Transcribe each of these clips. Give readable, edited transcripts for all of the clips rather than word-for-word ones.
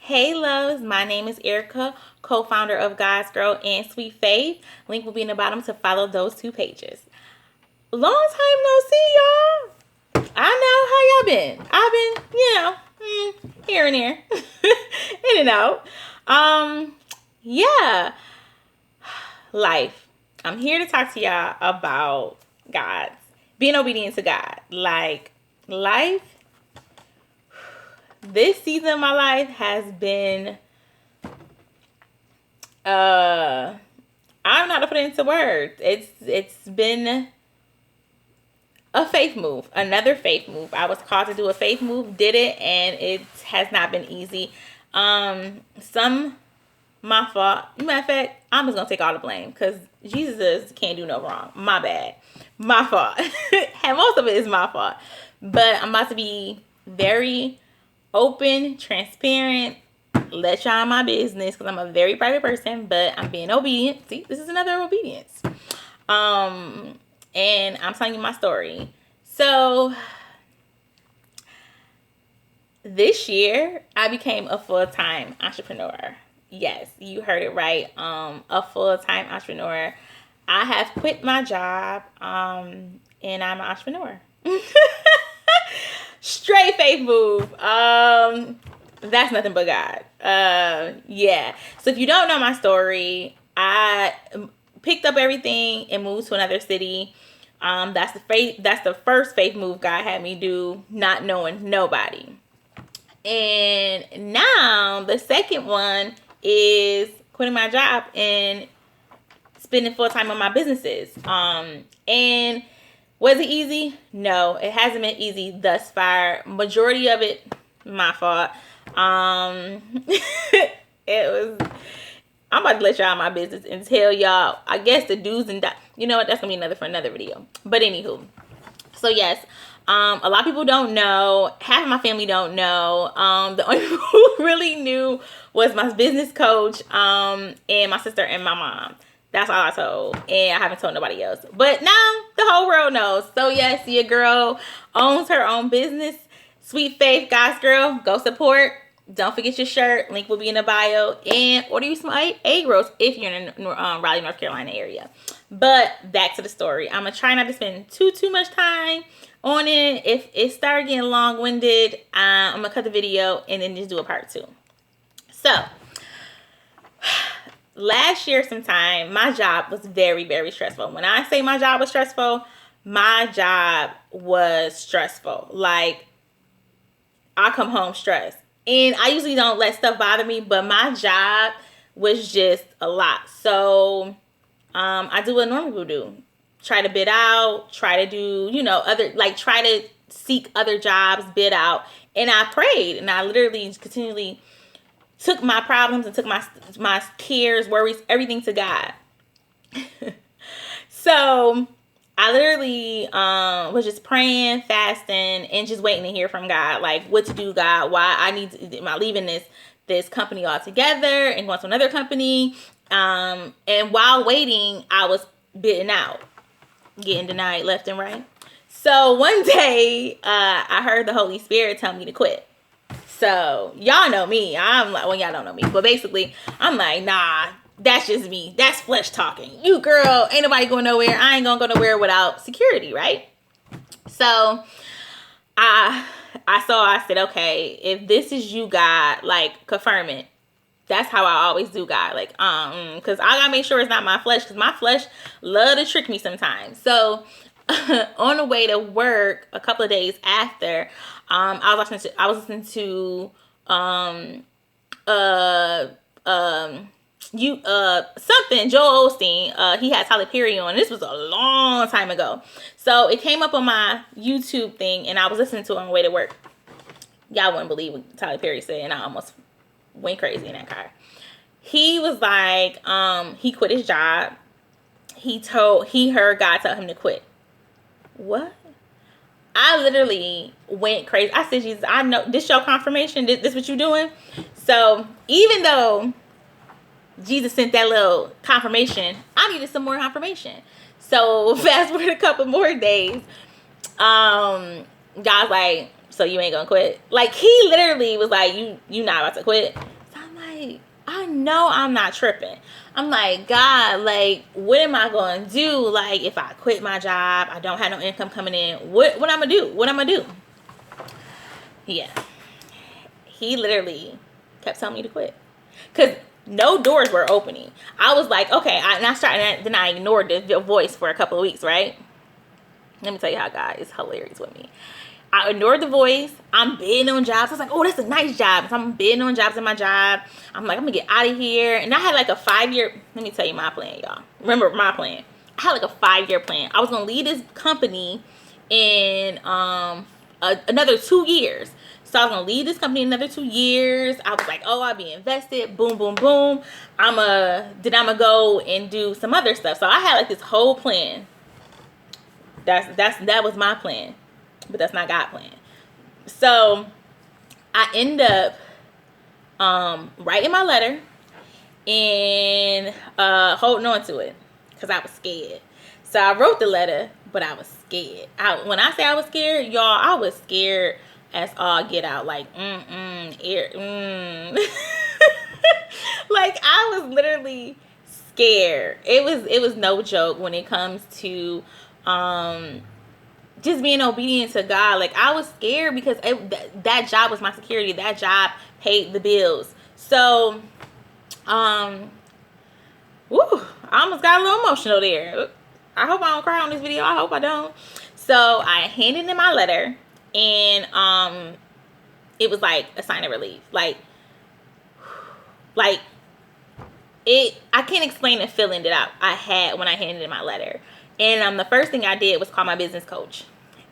Hey loves, my name is Erica, co-founder of Godsgirl and SweetFaith. Link will be in the bottom to follow those two pages. Long time no see, y'all. I know how y'all been. I've been, here and there, in and out. Yeah, life. I'm here to talk to y'all about God, being obedient to God. Like life. This season of my life has been I don't know how to put it into words. It's been a faith move, another faith move. I was called to do a faith move, did it, and it has not been easy. Some my fault. Matter of fact, I'm just gonna take all the blame because Jesus can't do no wrong. My bad, my fault, and most of it is my fault. But I'm about to be very open, transparent, let y'all in my business because I'm a very private person, but I'm being obedient. See, this is another obedience. And I'm telling you my story. So this year I became a full-time entrepreneur. Yes, you heard it right. A full-time entrepreneur. I have quit my job, and I'm an entrepreneur. Straight faith move. That's nothing but God. Yeah. So if you don't know my story, I picked up everything and moved to another city. That's the first faith move God had me do, not knowing nobody. And now the second one is quitting my job and spending full time on my businesses. And was it easy? No, it hasn't been easy thus far. Majority of it, my fault. It was. I'm about to let y'all in my business and tell y'all, I guess, the do's and don'ts. You know what? That's gonna be for another video. But anywho, so yes, a lot of people don't know. Half of my family don't know. The only people who really knew was my business coach, and my sister and my mom. That's all I told, and I haven't told nobody else. But now the whole world knows. So yes, your girl owns her own business. Sweet Faith, Godsgirl, go support. Don't forget your shirt. Link will be in the bio. And order you some egg rolls if you're in the Raleigh, North Carolina area. But back to the story. I'm going to try not to spend too much time on it. If it starts getting long-winded, I'm going to cut the video and then just do a part 2. So, last year sometime, my job was very, very stressful. When I say my job was stressful, my job was stressful. Like, I come home stressed. And I usually don't let stuff bother me, but my job was just a lot. So I do what normal people do. Try to bid out, try to do, try to seek other jobs, bid out. And I prayed, and I literally continually took my problems and took my cares, worries, everything to God. So I literally was just praying, fasting, and just waiting to hear from God. Like, what to do, God? Why am I leaving this company altogether and going to another company? And while waiting, I was bidding out, getting denied left and right. So one day, I heard the Holy Spirit tell me to quit. So y'all know me. I'm like, well, y'all don't know me, but basically, I'm like, nah. That's just me. That's flesh talking. You girl, ain't nobody going nowhere. I ain't gonna go nowhere without security, right? So I said, okay, if this is you, God, like, confirm it. That's how I always do, God. Like, because I gotta make sure it's not my flesh, because my flesh love to trick me sometimes. So on the way to work, a couple of days after, I was listening to something, Joel Osteen. He had Tyler Perry on. This was a long time ago. So it came up on my YouTube thing, and I was listening to it on the way to work. Y'all wouldn't believe what Tyler Perry said, and I almost went crazy in that car. He was like, he quit his job. He heard God tell him to quit. What? I literally went crazy. I said, Jesus, I know this your confirmation. This what you doing? So even though Jesus sent that little confirmation, I needed some more confirmation. So fast forward a couple more days, God's like, so so you ain't gonna quit? Like, he literally was like, you not about to quit? So I'm like, I know I'm not tripping. I'm like, God, like, what am I gonna do? Like, if I quit my job, I don't have no income coming in, what I'm gonna do? What I'm gonna do? Yeah. He literally kept telling me to quit. Because no doors were opening. I was like, okay. Then I ignored the voice for a couple of weeks, right? Let me tell you how God is hilarious with me. I ignored the voice. I'm bidding on jobs. I was like, oh, that's a nice job. So I'm bidding on jobs in my job. I'm like, I'm going to get out of here. And I had like a 5-year, let me tell you my plan, y'all. Remember my plan. I had like a 5-year plan. I was going to leave this company in another 2 years. So I was going to leave this company another 2 years. I was like, oh, I'll be invested. Boom, boom, boom. Then I'm going to go and do some other stuff. So I had like this whole plan. That was my plan. But that's not God's plan. So I end up writing my letter and holding on to it because I was scared. So I wrote the letter, but I was scared. When I say I was scared, y'all, I was scared as all get out. Like, like, I was literally scared. It was no joke when it comes to just being obedient to God. Like, I was scared because that job was my security. That job paid the bills. So, I almost got a little emotional there. I hope I don't cry on this video. I hope I don't. So, I handed in my letter, and it was like a sign of relief. Like I can't explain the feeling that I had when I handed in my letter. And the first thing I did was call my business coach.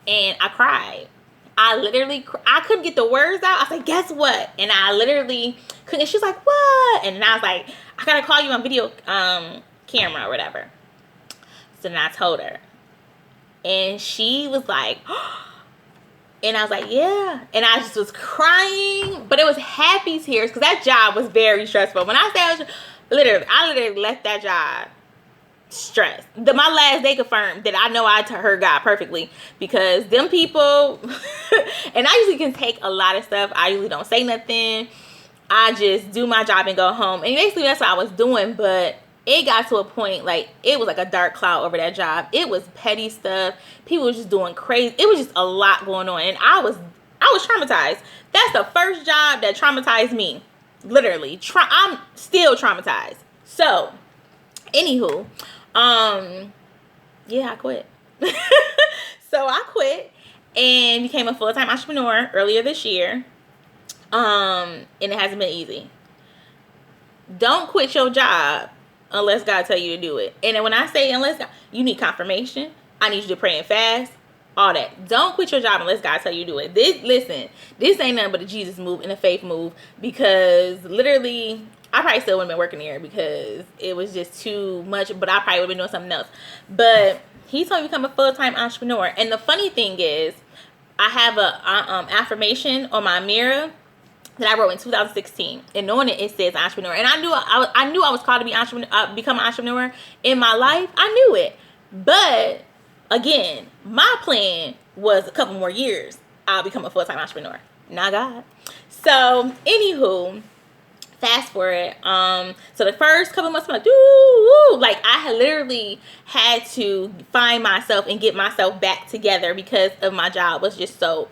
And I cried. I couldn't get the words out. I was like, guess what? And I literally couldn't. She was like, what? And then I was like, I got to call you on video camera or whatever. So then I told her. And she was like, and I was like, yeah. And I just was crying. But it was happy tears because that job was very stressful. When I say I literally left that job stressed. My last day confirmed that I know I heard God perfectly, because them people and I usually can take a lot of stuff. I usually don't say nothing. I just do my job and go home. And basically that's what I was doing, but it got to a point, like, it was like a dark cloud over that job. It was petty stuff. People were just doing crazy. It was just a lot going on. And I was traumatized. That's the first job that traumatized me. Literally. I'm still traumatized. So, anywho, yeah, I quit. So I quit and became a full-time entrepreneur earlier this year. And it hasn't been easy. Don't quit your job unless God tell you to do it. And then when I say unless God, you need confirmation. I need you to pray and fast. All that. Don't quit your job unless God tell you to do it. This ain't nothing but a Jesus move and a faith move, because literally I probably still wouldn't have been working there because it was just too much, but I probably would have been doing something else. But he told me to become a full-time entrepreneur. And the funny thing is, I have a affirmation on my mirror that I wrote in 2016, and on it says entrepreneur. And I knew I was called to be become an entrepreneur in my life. I knew it, but again, my plan was a couple more years I'll become a full-time entrepreneur. Not God. So, anywho, fast forward. So the first couple months, I'm like, I had literally had to find myself and get myself back together because of my job was just so.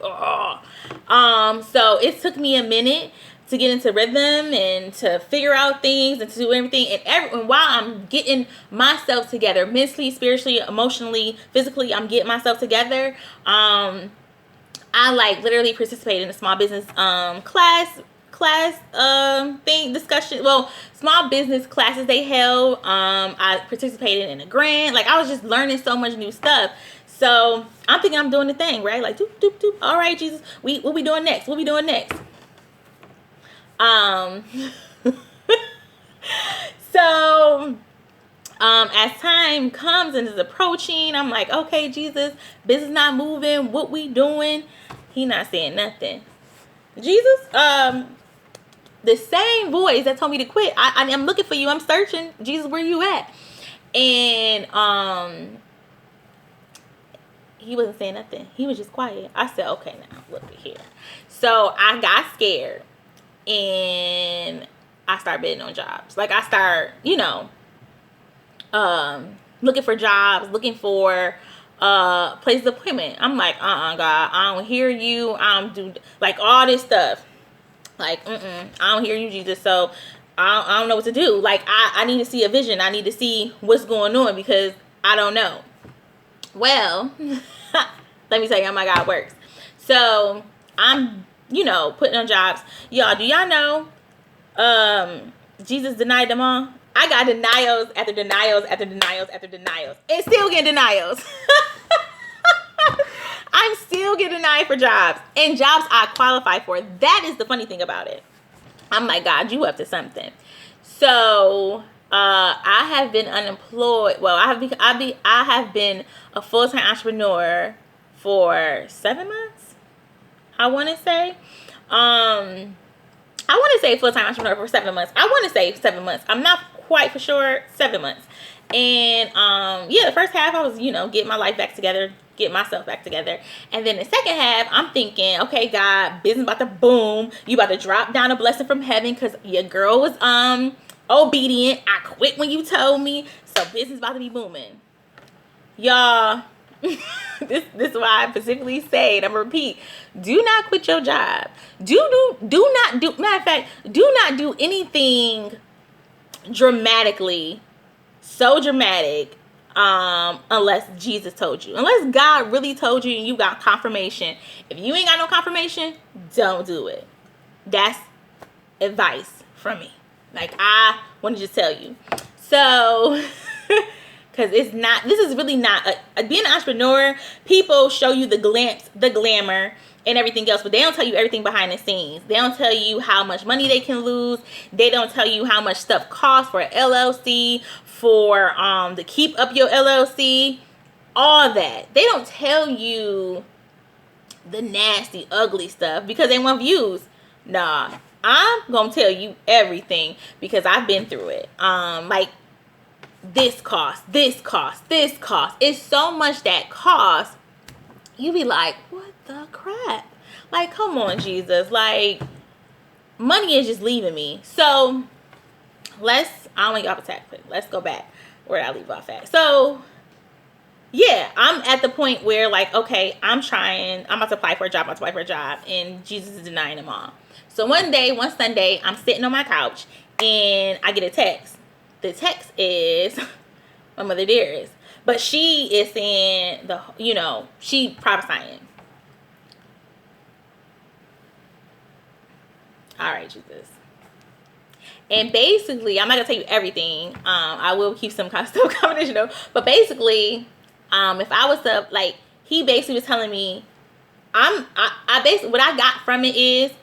So it took me a minute to get into rhythm and to figure out things and to do everything. And while I'm getting myself together, mentally, spiritually, emotionally, physically, I'm getting myself together. I like literally participated in a small business small business classes they held. I participated in a grant. Like, I was just learning so much new stuff. So I'm thinking I'm doing the thing, right? Like, doop, doop, doop. All right, Jesus, what we doing next? What we doing next? So as time comes and is approaching, I'm like, okay, Jesus, business not moving. What we doing? He not saying nothing. Jesus, the same voice that told me to quit. I'm looking for you. I'm searching. Jesus, where you at? And he wasn't saying nothing. He was just quiet. I said, okay, now look at here. So I got scared and I started bidding on jobs. Like I start, looking for jobs, looking for places of appointment. I'm like, God, I don't hear you. I don't do like all this stuff. Like, I don't hear you, Jesus. So I don't know what to do. Like I need to see a vision. I need to see what's going on because I don't know. Well, let me tell you how my God works. So I'm, putting on jobs. Y'all, do y'all know Jesus denied them all? I got denials after denials after denials after denials. And still getting denials. I'm still getting denied for jobs. And jobs I qualify for. That is the funny thing about it. I'm like, God, you up to something. So I have been unemployed. Well, I have been a full-time entrepreneur for 7 months. I want to say. I want to say full-time entrepreneur for 7 months. I want to say 7 months. I'm not quite for sure. 7 months. And the first half I was, getting my life back together, get myself back together. And then the second half, I'm thinking, okay, God, business about to boom. You about to drop down a blessing from heaven because your girl was obedient. I quit when you told me. So business about to be booming. Y'all, this is why I specifically say, and I'm gonna repeat, do not quit your job. Do not do, matter of fact, do not do anything dramatically, so dramatic, unless Jesus told you. Unless God really told you and you got confirmation. If you ain't got no confirmation, don't do it. That's advice from me. Like, I want to just tell you. So, because this is really not, being an entrepreneur, people show you the glance, the glamour, and everything else, but they don't tell you everything behind the scenes. They don't tell you how much money they can lose. They don't tell you how much stuff costs for an LLC, for to keep up your LLC, all that. They don't tell you the nasty, ugly stuff because they want views. Nah, I'm gonna tell you everything because I've been through it. Like this cost. It's so much that costs. You be like, what the crap? Like, come on, Jesus. Like, money is just leaving me. So, I don't want to get off attack, but let's go back where I leave off at. So, yeah, I'm at the point where, like, okay, I'm about to apply for a job, and Jesus is denying them all. So, one Sunday, I'm sitting on my couch, and I get a text. The text is my mother dearest. But she is saying, she prophesying. All right, Jesus. And basically, I'm not going to tell you everything. I will keep some kind of stuff confidential. But basically, if I was to, like, he basically was telling me, I basically, what I got from it is,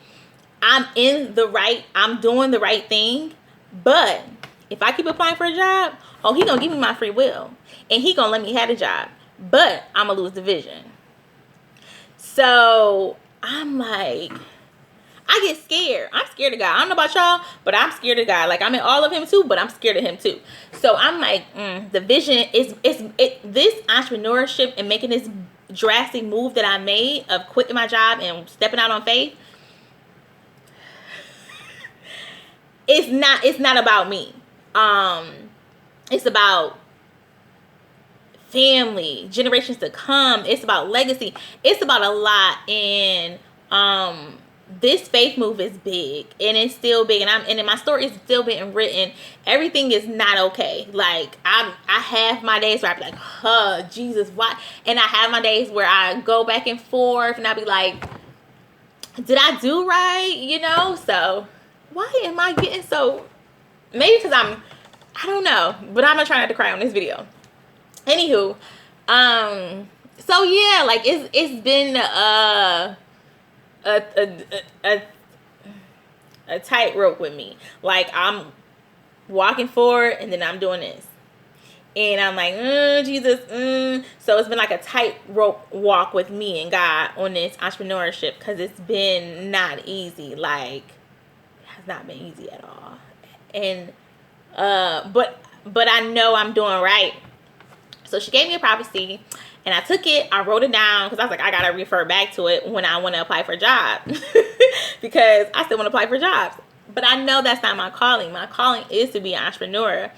I'm doing the right thing. But if I keep applying for a job, he going to give me my free will. And he going to let me have a job. But I'm going to lose the vision. So, I'm like, I get scared. I'm scared of God. I don't know about y'all, but I'm scared of God. Like, I'm in all of him too, but I'm scared of him too. So, I'm like, the vision is this entrepreneurship and making this drastic move that I made of quitting my job and stepping out on faith. It's not about me. It's about family, generations to come. It's about legacy. It's about a lot. And this faith move is big, and it's still big. And my story is still being written. Everything is not okay. Like I have my days where I be like, Jesus, why? And I have my days where I go back and forth, and I be like, did I do right? So why am I getting so? Maybe because I don't know, but I'm gonna try not to cry on this video. Anywho, so yeah, like it's been a tightrope with me. Like I'm walking forward and then I'm doing this, and I'm like, Jesus. So it's been like a tightrope walk with me and God on this entrepreneurship because it's been not easy. Like it has not been easy at all, and but I know I'm doing right. So she gave me a prophecy, And I took it, I wrote it down because I was like, I got to refer back to it when I want to apply for jobs because I still want to apply for jobs. But I know that's not my calling. My calling is to be an entrepreneur.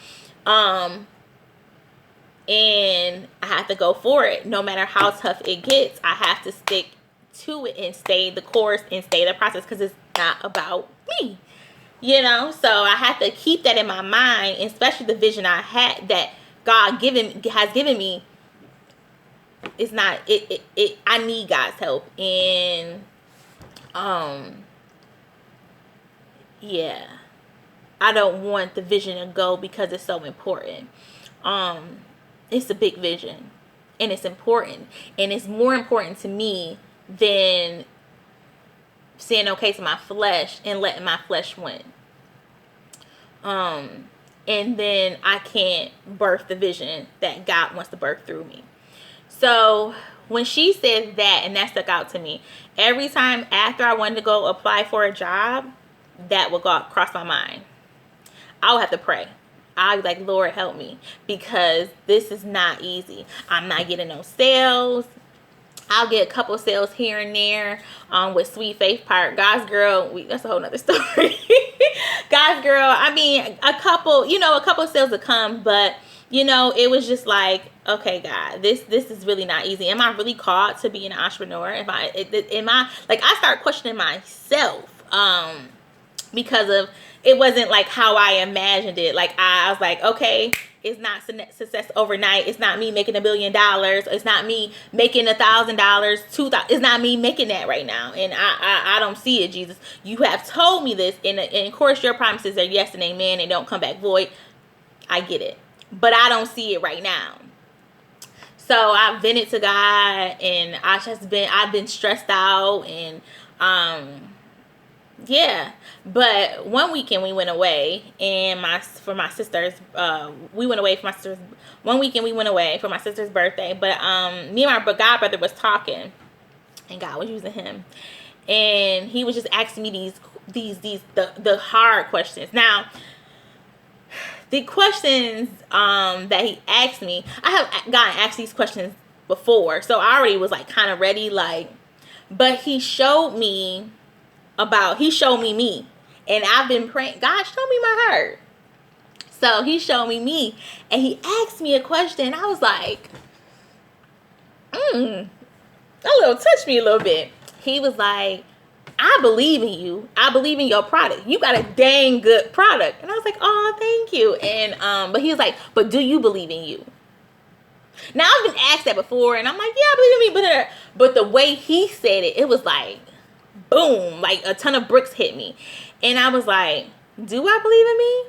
And I have to go for it. No matter how tough it gets, I have to stick to it and stay the course and stay the process because it's not about me. You know, so I have to keep that in my mind, especially the vision I had that God has given me. It's not it I need God's help. And yeah, I don't want the vision to go because it's so important. It's a big vision and it's important, and it's more important to me than saying okay to my flesh and letting my flesh win. And then I can't birth the vision that God wants to birth through me. So when she said that, and that stuck out to me, every time after I wanted to go apply for a job, that would go across my mind. I would have to pray. I'd be like, Lord, help me, because this is not easy. I'm not getting no sales. I'll get a couple sales here and there with Sweet Faith part. Godsgirl, that's a whole nother story. Godsgirl, I mean, a couple sales will come, but it was just like, okay, God, this is really not easy. Am I really called to be an entrepreneur? Am I like, I start questioning myself because of, it wasn't like how I imagined it. Like I was like, okay, it's not success overnight. It's not me making $1 billion. It's not me making $1,000, $2,000. It's not me making that right now. And I don't see it, Jesus. You have told me this. And of course, your promises are yes and amen and don't come back void. I get it. But I don't see it right now. So I've vented to God, and I've been stressed out, and yeah. But one weekend we went away, and for my sister's birthday. But me and my god brother was talking, and God was using him, and he was just asking me the hard questions. Now, the questions that he asked me, I have gotten asked these questions before, so I already was like kind of ready, like, but he showed me me, and I've been praying, God, show me my heart. So he showed me, and he asked me a question. I was like, touched me a little bit. He was like, I believe in you. I believe in your product. You got a dang good product. And I was like, oh, thank you. And but he was like, but do you believe in you? Now, I've been asked that before, and I'm like, yeah, I believe in me. But the way he said it, it was like, boom, like a ton of bricks hit me. And I was like, do I believe in me?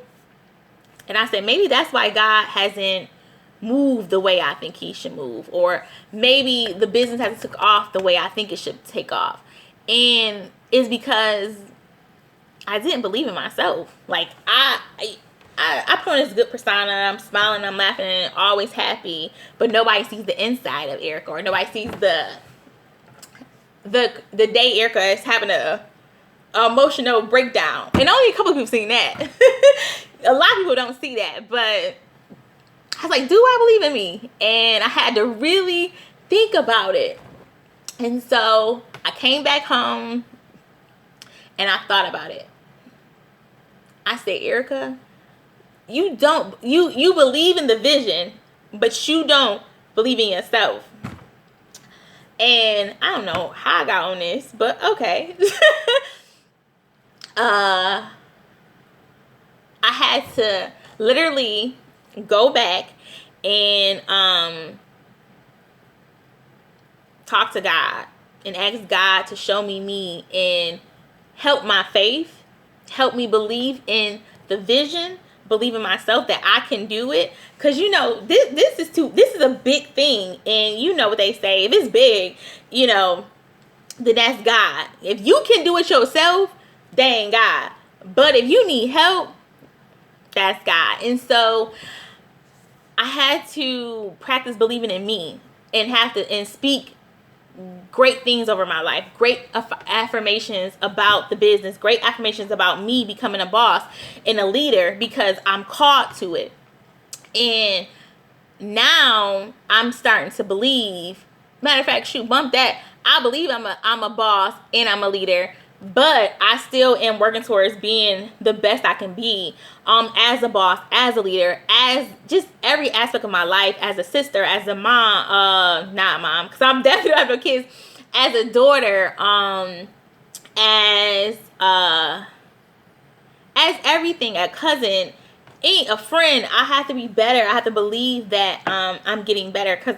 And I said, maybe that's why God hasn't moved the way I think he should move. Or maybe the business hasn't took off the way I think it should take off. And it's because I didn't believe in myself. Like, I put on this good persona. I'm smiling, I'm laughing, always happy. But nobody sees the inside of Erica, or nobody sees the day Erica is having a emotional breakdown. And only a couple people seen that. A lot of people don't see that. But I was like, do I believe in me? And I had to really think about it. And so I came back home and I thought about it. I said, Erica, you believe in the vision, but you don't believe in yourself. And I don't know how I got on this, but okay. I had to literally go back and talk to God and ask God to show me and help my faith, help me believe in the vision, believe in myself that I can do it. Because this is a big thing, and you know what they say, if it's big, then that's God. If you can do it yourself, that ain't God. But if you need help, that's God. And so I had to practice believing in me and speak great things over my life, great affirmations about the business, great affirmations about me becoming a boss and a leader, because I'm called to it. And now I'm starting to believe, matter of fact, shoot, bump that. I believe I'm a boss and I'm a leader, but I still am working towards being the best I can be, as a boss, as a leader, as just every aspect of my life, as a sister, as a mom, not mom, because I'm definitely don't have no kids, as a daughter, as everything, a cousin, a friend. I have to be better. I have to believe that I'm getting better, because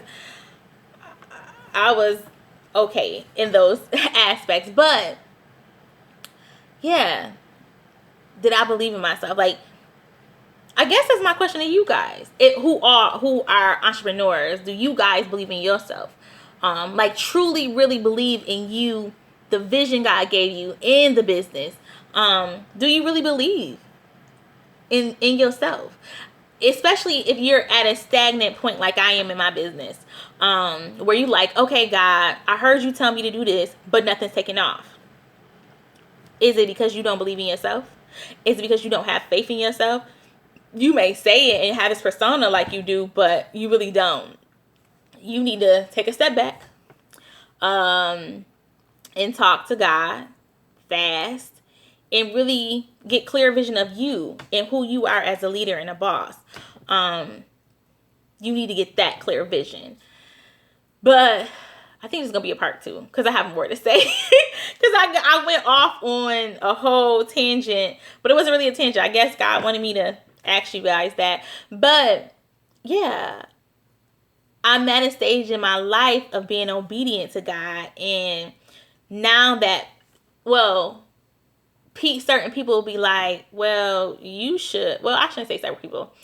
I was okay in those aspects. But yeah, did I believe in myself? Like, I guess that's my question to you guys. Who are entrepreneurs? Do you guys believe in yourself? Like, truly, really believe in you, the vision God gave you in the business. Do you really believe in yourself? Especially if you're at a stagnant point like I am in my business, where you like, okay, God, I heard you tell me to do this, but nothing's taking off. Is it because you don't believe in yourself? Is it because you don't have faith in yourself? You may say it and have this persona like you do, but you really don't. You need to take a step back, and talk to God, fast, and really get clear vision of you and who you are as a leader and a boss. You need to get that clear vision. But I think there's going to be a part 2, because I have more to say. Because I went off on a whole tangent, but it wasn't really a tangent. I guess God wanted me to ask you guys that. But yeah, I'm at a stage in my life of being obedient to God. And now that, well, certain people will be like, well, you should. Well, I shouldn't say certain people.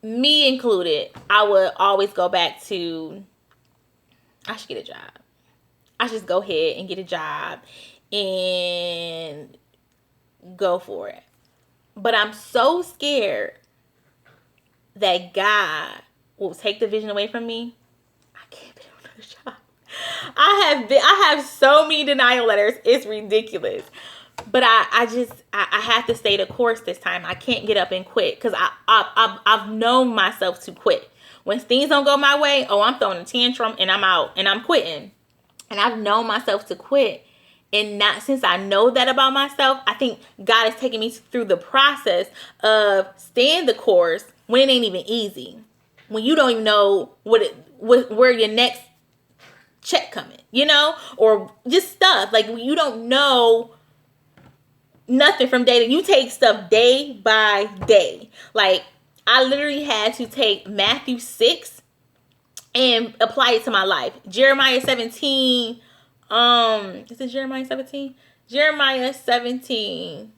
Me included, I would always go back to, I should get a job. I should just go ahead and get a job and go for it. But I'm so scared that God will take the vision away from me. I can't be on another job. I have so many denial letters. It's ridiculous. But I have to stay the course this time. I can't get up and quit, because I've known myself to quit. When things don't go my way, I'm throwing a tantrum and I'm out and I'm quitting. And I've known myself to quit. And not since I know that about myself, I think God is taking me through the process of staying the course when it ain't even easy. When you don't even know where your next check coming, or just stuff. Like, you don't know nothing from day to day. You take stuff day by day. Like, I literally had to take Matthew 6 and apply it to my life. Jeremiah 17. Is it Jeremiah 17? Jeremiah 17.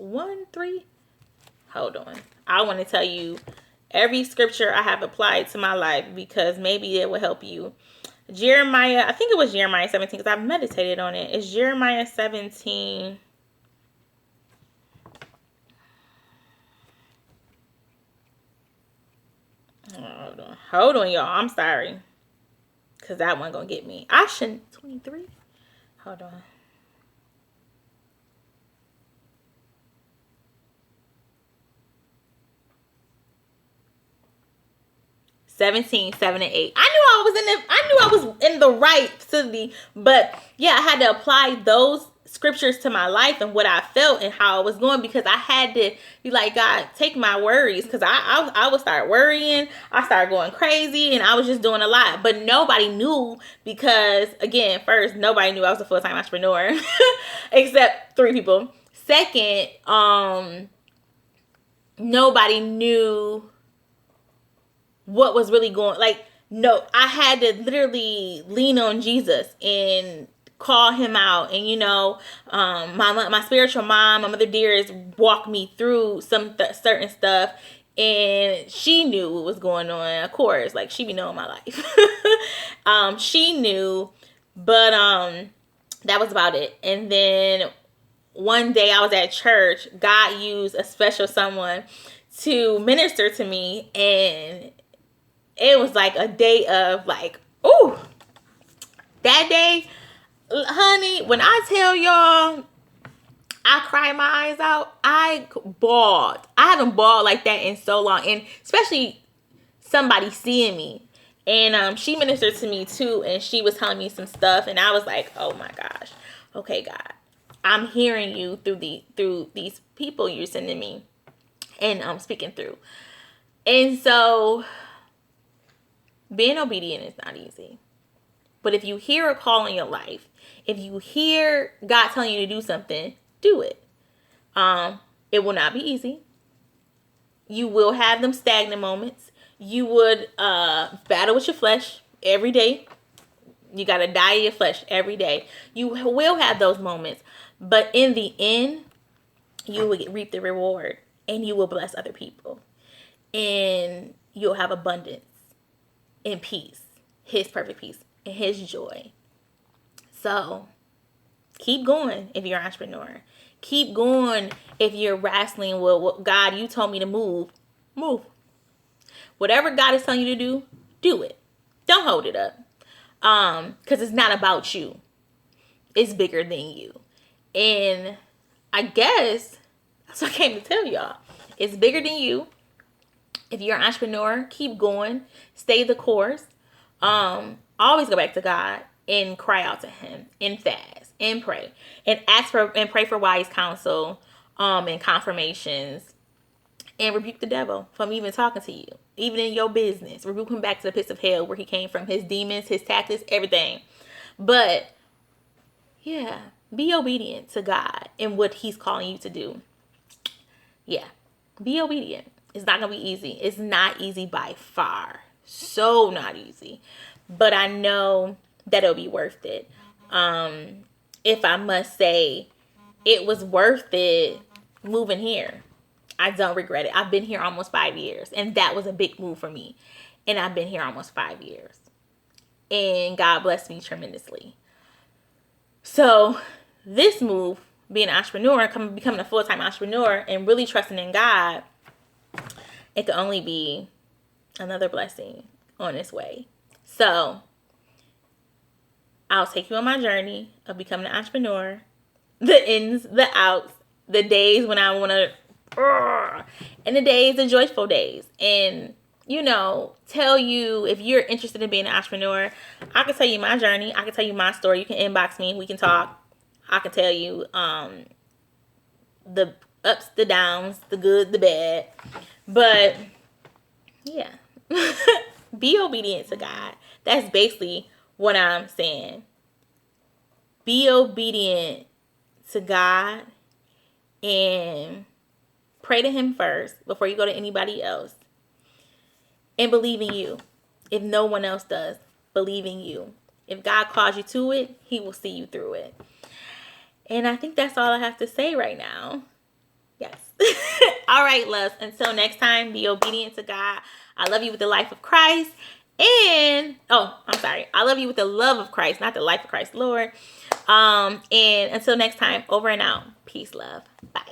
1-3. Hold on. I want to tell you every scripture I have applied to my life, because maybe it will help you. Jeremiah, I think it was Jeremiah 17, because I've meditated on it. It's Jeremiah 17. Hold on, y'all. I'm sorry, because that one gonna get me. I shouldn't. 23. Hold on. (17, 7, and 8). I knew I was in the right facility, but yeah, I had to apply those scriptures to my life and what I felt and how I was going, because I had to be like, God, take my worries, because I would start worrying. I started going crazy, and I was just doing a lot, but nobody knew, because again, first, nobody knew I was a full-time entrepreneur except 3 people. Second, nobody knew what was really going. Like, no, I had to literally lean on Jesus and call him out. And my spiritual mom, my mother dearest, walked me through some certain stuff, and she knew what was going on. Of course, like, she be knowing my life. She knew, but that was about it. And then one day I was at church. God used a special someone to minister to me, and it was like a day of like, ooh, that day, honey, when I tell y'all, I cried my eyes out. I bawled. I haven't bawled like that in so long. And especially somebody seeing me. And she ministered to me too. And she was telling me some stuff. And I was like, oh my gosh. Okay, God. I'm hearing you through these people you're sending me. And I'm speaking through. And so being obedient is not easy. But if you hear a call in your life, if you hear God telling you to do something, do it. It will not be easy. You will have them stagnant moments. You would battle with your flesh every day. You got to die to your flesh every day. You will have those moments. But in the end, you will reap the reward. And you will bless other people. And you'll have abundance and peace. His perfect peace and his joy. So keep going if you're an entrepreneur. Keep going if you're wrestling with what God, you told me to move. Move. Whatever God is telling you to do it. Don't hold it up. Because it's not about you. It's bigger than you. And I guess that's what I came to tell y'all. It's bigger than you. If you're an entrepreneur, keep going. Stay the course. Always go back to God and cry out to him and fast and pray and ask for and pray for wise counsel and confirmations, and rebuke the devil from even talking to you, even in your business. Rebuke him back to the pits of hell where he came from, his demons, his tactics, everything. But yeah, be obedient to God and what he's calling you to do. Yeah, be obedient. It's not gonna be easy. It's not easy by far. So not easy. But I know that it'll be worth it. If I must say, it was worth it moving here. I don't regret it. I've been here almost 5 years. And that was a big move for me. And I've been here almost 5 years. And God blessed me tremendously. So this move, being an entrepreneur, becoming a full-time entrepreneur and really trusting in God, it could only be another blessing on its way. So I'll take you on my journey of becoming an entrepreneur. The ins, the outs, the days when I want to, and the days, the joyful days. And, you know, tell you if you're interested in being an entrepreneur, I can tell you my journey. I can tell you my story. You can inbox me. We can talk. I can tell you the ups, the downs, the good, the bad. But, yeah. Be obedient to God. That's basically what I'm saying. Be obedient to God and pray to him first before you go to anybody else. And believe in you. If no one else does, believe in you. If God calls you to it, he will see you through it. And I think that's all I have to say right now. Yes. All right, loves. Until next time, be obedient to God. I love you with the life of Christ. And, I love you with the love of Christ, not the life of Christ, Lord. And until next time, over and out. Peace, love. Bye.